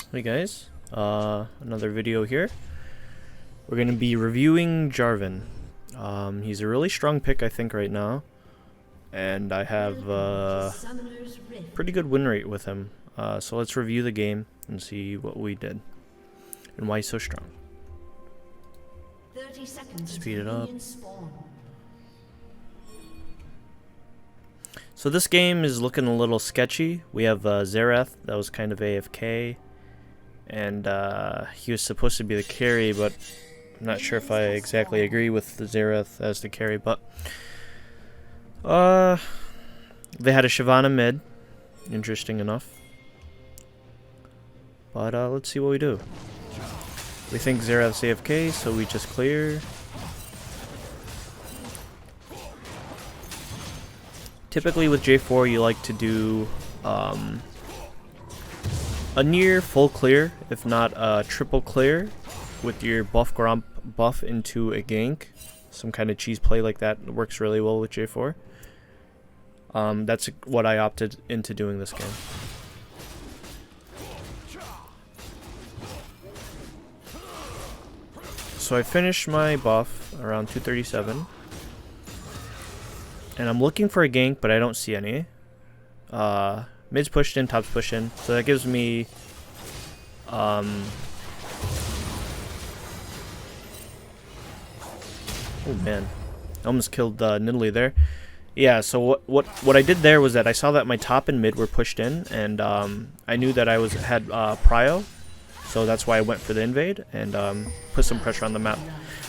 Hey guys, another video here. We're going to be reviewing Jarvan. He's a really strong pick, I think, right now. And I have a pretty good win rate with him. So let's review the game and see what we did. And why he's so strong. 30 seconds. Speed it up. So this game is looking a little sketchy. We have Xerath that was kind of AFK. And he was supposed to be the carry, but I'm not sure if I exactly agree with the Xerath as the carry. But they had a Shyvana mid, interesting enough. But let's see what we do. We think Xerath's AFK, so we just clear. Typically with J4, you like to do a near full clear, if not a triple clear, with your buff gromp buff into a gank. Some kind of cheese play like that works really well with J4. That's what I opted into doing this game. So I finished my buff around 237. And I'm looking for a gank, but I don't see any. Mid's pushed in, top's pushed in. So that gives me oh man, I almost killed Nidalee there. Yeah, so what I did there was that I saw that my top and mid were pushed in, and I knew that I had prio, so that's why I went for the invade and put some pressure on the map.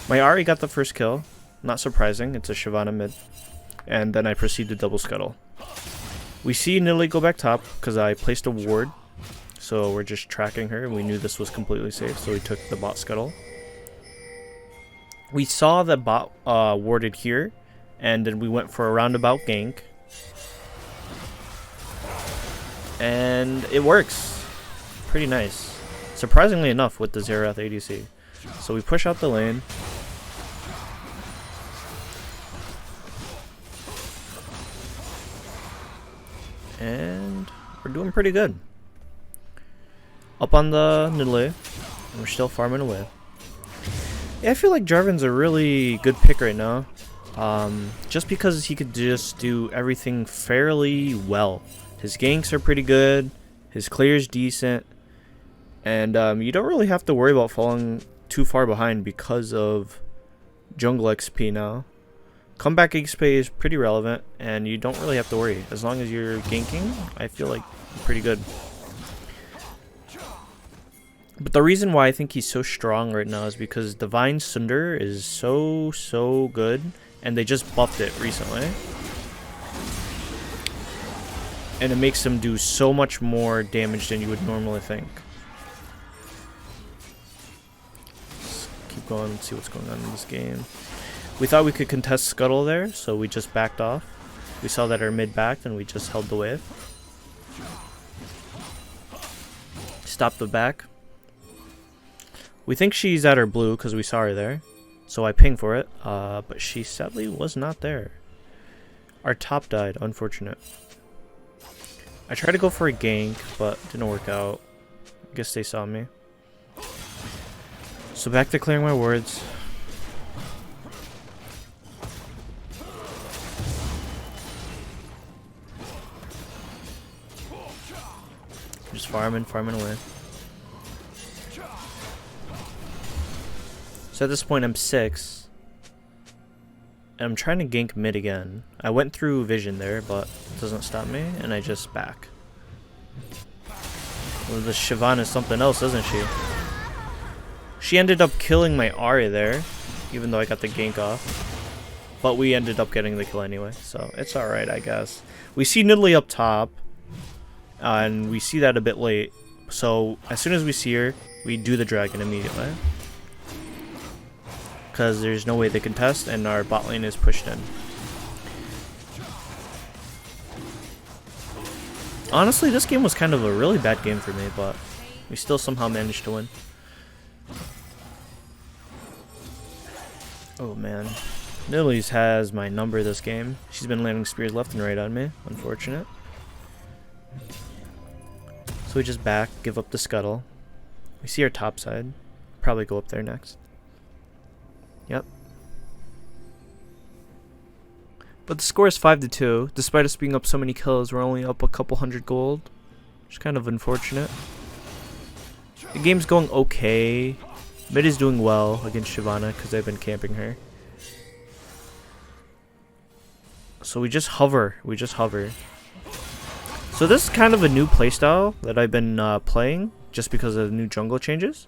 My Ahri got the first kill, not surprising. It's a Shyvana mid, and then I proceed to double scuttle. We see Nidalee go back top because I placed a ward, so we're just tracking her, and we knew this was completely safe, so we took the bot scuttle. We saw the bot warded here, and then we went for a roundabout gank. And it works. Pretty nice. Surprisingly enough with the Xerath ADC. So we push out the lane. And we're doing pretty good. Up on the Nidalee, and we're still farming away. Yeah, I feel like Jarvan's a really good pick right now. Just because he could just do everything fairly well. His ganks are pretty good, his clear's decent, and you don't really have to worry about falling too far behind because of jungle XP now. Comeback XP is pretty relevant, and you don't really have to worry. As long as you're ganking, I feel like pretty good. But the reason why I think he's so strong right now is because Divine Sunderer is so good, and they just buffed it recently. And it makes him do so much more damage than you would normally think. Let's keep going and see what's going on in this game. We thought we could contest Scuttle there, so we just backed off. We saw that our mid backed, and we just held the wave. Stopped the back. We think she's at her blue because we saw her there. So I pinged for it, but she sadly was not there. Our top died, unfortunate. I tried to go for a gank, but didn't work out. I guess they saw me. So back to clearing my wards. Just farming away. So at this point I'm 6. And I'm trying to gank mid again. I went through vision there, but it doesn't stop me, and I just back. Well, the Shyvana is something else, isn't she? She ended up killing my Ahri there, even though I got the gank off. But we ended up getting the kill anyway, so it's alright, I guess. We see Nidalee up top, and we see that a bit late. So as soon as we see her, we do the dragon immediately. Because there's no way they can test, and our bot lane is pushed in. Honestly, this game was kind of a really bad game for me, but we still somehow managed to win. Oh man. Nidalee's has my number this game. She's been landing spears left and right on me. Unfortunate. So we just back, give up the scuttle. We see our top side. Probably go up there next. Yep. But the score is 5-2. Despite us being up so many kills, we're only up a couple hundred gold. Which is kind of unfortunate. The game's going okay. Mid is doing well against Shyvana because I've been camping her. So we just hover. We just hover. So this is kind of a new playstyle that I've been playing just because of the new jungle changes.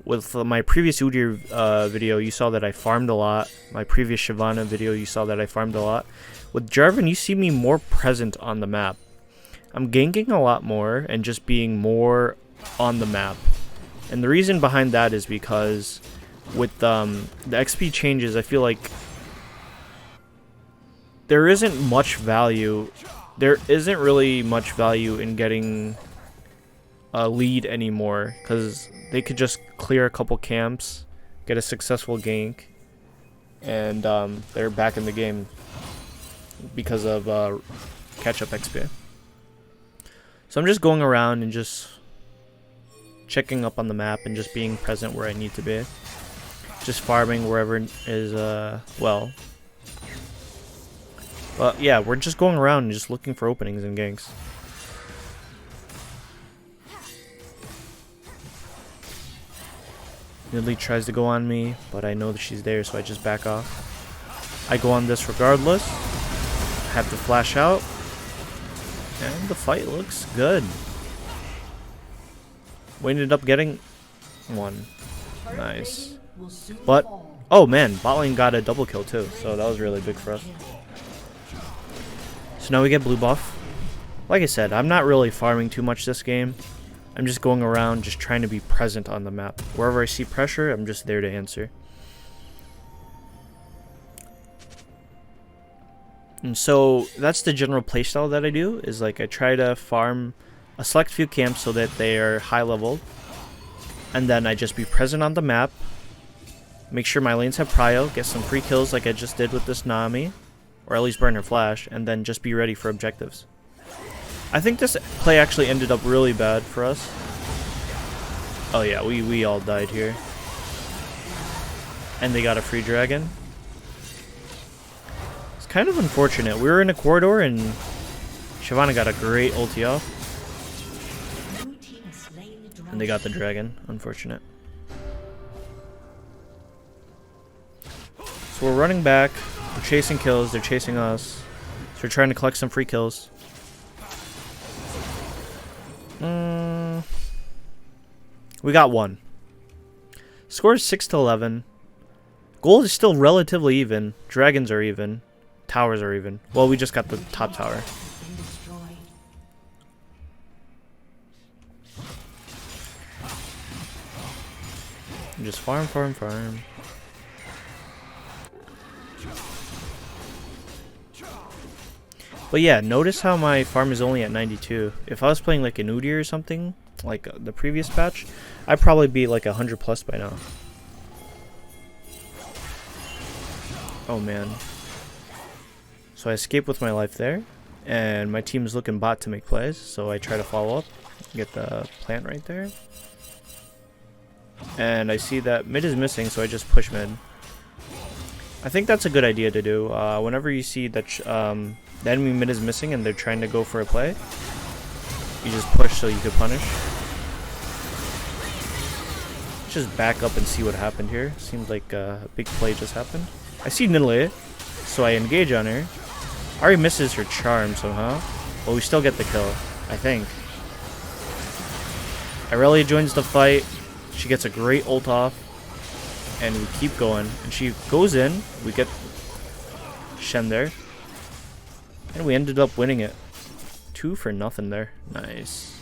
With my previous Udyr video, you saw that I farmed a lot. My previous Shyvana video, you saw that I farmed a lot. With Jarvan, you see me more present on the map. I'm ganking a lot more and just being more on the map. And the reason behind that is because with the XP changes, I feel like there isn't much value. There isn't really much value in getting a lead anymore because they could just clear a couple camps, get a successful gank, and they're back in the game because of catch-up XP. So I'm just going around and just checking up on the map and just being present where I need to be. Just farming wherever is, well. But yeah, we're just going around and just looking for openings and ganks. Nidley tries to go on me, but I know that she's there, so I just back off. I go on this regardless. I have to flash out. And the fight looks good. We ended up getting one. Nice. But, oh man, bot lane got a double kill too, so that was really big for us. So now we get blue buff. Like I said, I'm not really farming too much this game. I'm just going around, just trying to be present on the map. Wherever I see pressure, I'm just there to answer. And so that's the general playstyle that I do, is like I try to farm a select few camps so that they are high leveled. And then I just be present on the map. Make sure my lanes have prio, get some free kills like I just did with this Nami. Or at least burn her flash, and then just be ready for objectives. I think this play actually ended up really bad for us. Oh yeah, we all died here. And they got a free dragon. It's kind of unfortunate. We were in a corridor and Shyvana got a great ulti off. And they got the dragon. Unfortunate. So we're running back. We're chasing kills. They're chasing us. So we're trying to collect some free kills. We got one. Score is 6-11. Gold is still relatively even. Dragons are even. Towers are even. Well, we just got the top tower. Just farm, farm, farm. But yeah, notice how my farm is only at 92. If I was playing like an Udyr or something, like the previous patch, I'd probably be like 100 plus by now. Oh man. So I escape with my life there, and my team is looking bot to make plays, so I try to follow up, get the plant right there. And I see that mid is missing, so I just push mid. I think that's a good idea to do. Whenever you see that the enemy mid is missing and they're trying to go for a play, you just push so you can punish. Just back up and see what happened here. Seems like a big play just happened. I see Nidley, so I engage on her. Ari misses her charm somehow, but we still get the kill, I think. Irelia joins the fight. She gets a great ult off, and we keep going. And she goes in. We get Shen there. And we ended up winning it. 2-0 there. Nice.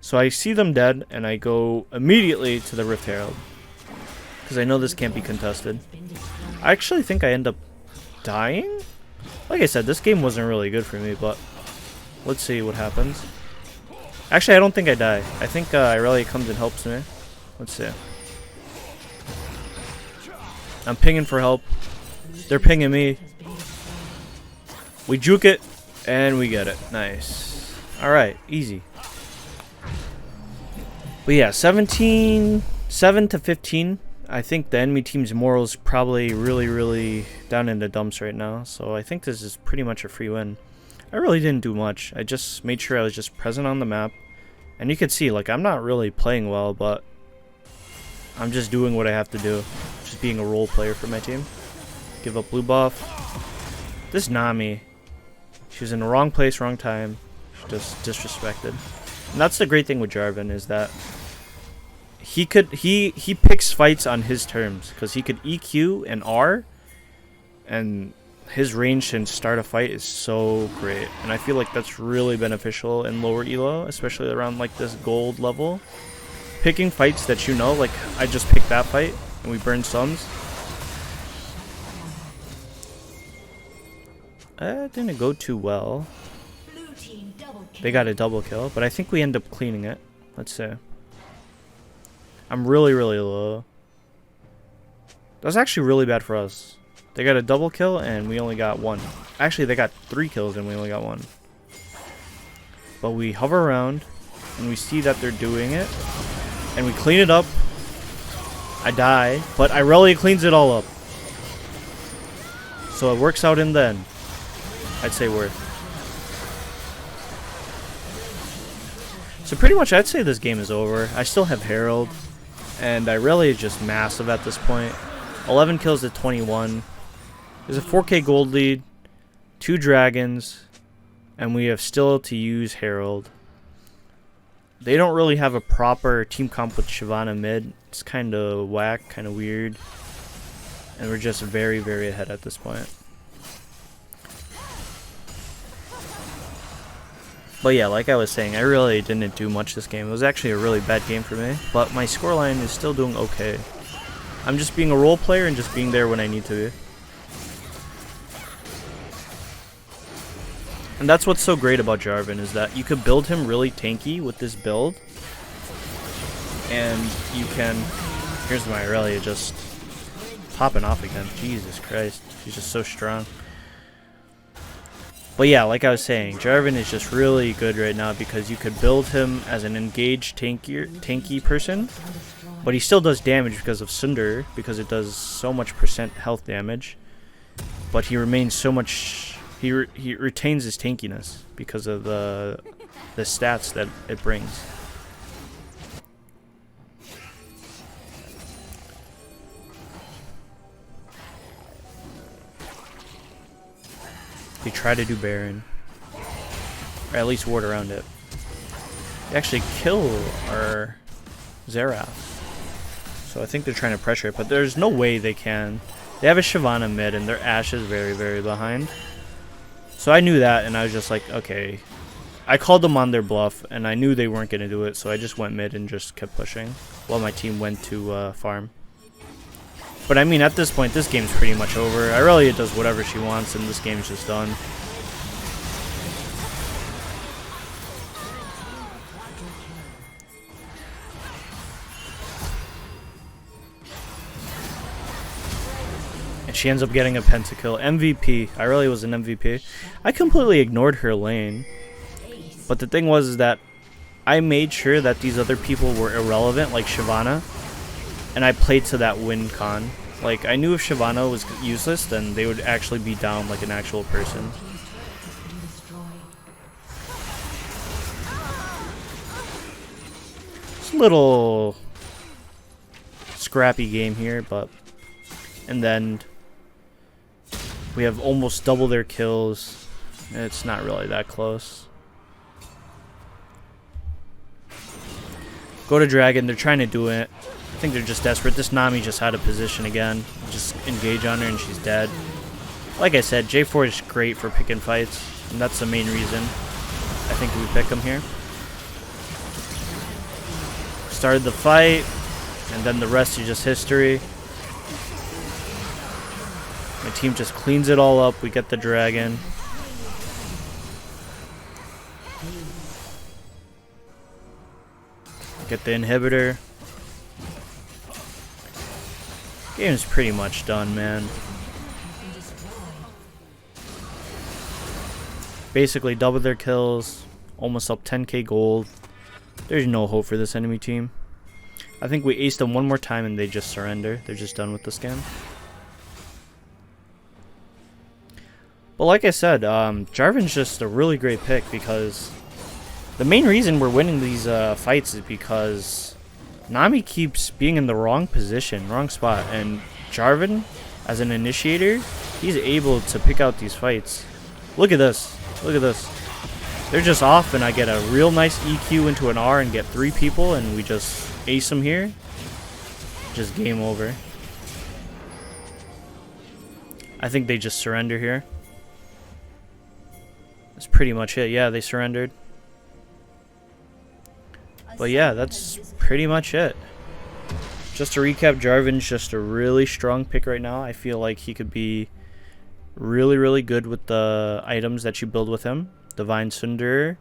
So I see them dead, and I go immediately to the Rift Herald. Because I know this can't be contested. I actually think I end up dying? Like I said, this game wasn't really good for me, but let's see what happens. Actually, I don't think I die. I think Irelia comes and helps me. Let's see. I'm pinging for help. They're pinging me. We juke it, and we get it. Nice. Alright, easy. But yeah, 7 to 15. I think the enemy team's moral is probably really down in the dumps right now. So I think this is pretty much a free win. I really didn't do much. I just made sure I was just present on the map. And you can see, like, I'm not really playing well, but I'm just doing what I have to do. Just being a role player for my team. Give up blue buff. This Nami, she was in the wrong place, wrong time. She just disrespected. And that's the great thing with Jarvan, is that he picks fights on his terms, because he could EQ and R, and his range to start a fight is so great. And I feel like that's really beneficial in lower elo, especially around like this gold level. Picking fights that you know, like I just picked that fight and we burned sums. It didn't go too well. They got a double kill, but I think we end up cleaning it. Let's see. I'm really low. That's actually really bad for us. They got a double kill and we only got one. Actually, they got 3 kills and we only got 1. But we hover around and we see that they're doing it. And we clean it up. I die, but Irelia cleans it all up. So it works out in the end. I'd say worth. So pretty much I'd say this game is over. I still have Herald. And Irelia is just massive at this point. 11 kills to 21. There's a 4k gold lead. 2 dragons. And we have still to use Herald. They don't really have a proper team comp with Shyvana mid. It's kind of whack, kind of weird. And we're just very ahead at this point. But yeah, like I was saying, I really didn't do much this game. It was actually a really bad game for me. But my scoreline is still doing okay. I'm just being a role player and just being there when I need to be. And that's what's so great about Jarvan, is that you could build him really tanky with this build. And you can... Here's my Irelia just popping off again. Jesus Christ. She's just so strong. But yeah, like I was saying, Jarvan is just really good right now because you could build him as an engaged tanky person. But he still does damage because of sunderer, because it does so much % health damage. But he remains so much... He retains his tankiness because of the stats that it brings. They try to do Baron, or at least ward around it. They actually kill our Xerath, so I think they're trying to pressure it, but there's no way they can. They have a Shyvana mid, and their Ashe is very behind. So I knew that, and I was just like, okay. I called them on their bluff, and I knew they weren't going to do it, so I just went mid and just kept pushing while my team went to farm. But I mean, at this point, this game's pretty much over. Irelia does whatever she wants, and this game's just done. She ends up getting a pentakill. MVP. Irelia was an MVP. I completely ignored her lane. But the thing was that I made sure that these other people were irrelevant, like Shyvana. And I played to that win con. Like, I knew if Shyvana was useless, then they would actually be down like an actual person. It's a little scrappy game here, but... And then... We have almost double their kills. It's not really that close. Go to Dragon. They're trying to do it. I think they're just desperate. This Nami just out of position again. Just engage on her and she's dead. Like I said, J4 is great for picking fights. And that's the main reason I think we pick him here. Started the fight. And then the rest is just history. My team just cleans it all up. We get the dragon. Get the inhibitor. Game's pretty much done, man. Basically double their kills. Almost up 10k gold. There's no hope for this enemy team. I think we aced them one more time and they just surrender. They're just done with this game. But like I said, Jarvan's just a really great pick because the main reason we're winning these fights is because Nami keeps being in the wrong position, wrong spot, and Jarvan, as an initiator, he's able to pick out these fights. Look at this. Look at this. They're just off, and I get a real nice EQ into an R and get 3 people, and we just ace them here. Just game over. I think they just surrender here. That's pretty much it. Yeah, they surrendered. But yeah, that's pretty much it. Just to recap, Jarvan's just a really strong pick right now. I feel like he could be really, really good with the items that you build with him. Divine Sunderer,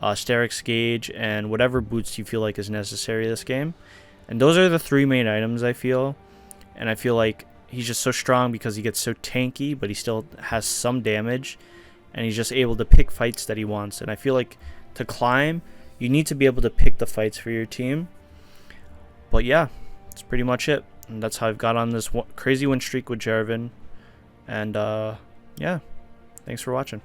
steraks gauge, and whatever boots you feel like is necessary this game. And those are the 3 main items, I feel. And I feel like he's just so strong because he gets so tanky, but he still has some damage. And he's just able to pick fights that he wants. And I feel like to climb, you need to be able to pick the fights for your team. But yeah, that's pretty much it. And that's how I've got on this crazy win streak with Jarvan. And yeah, thanks for watching.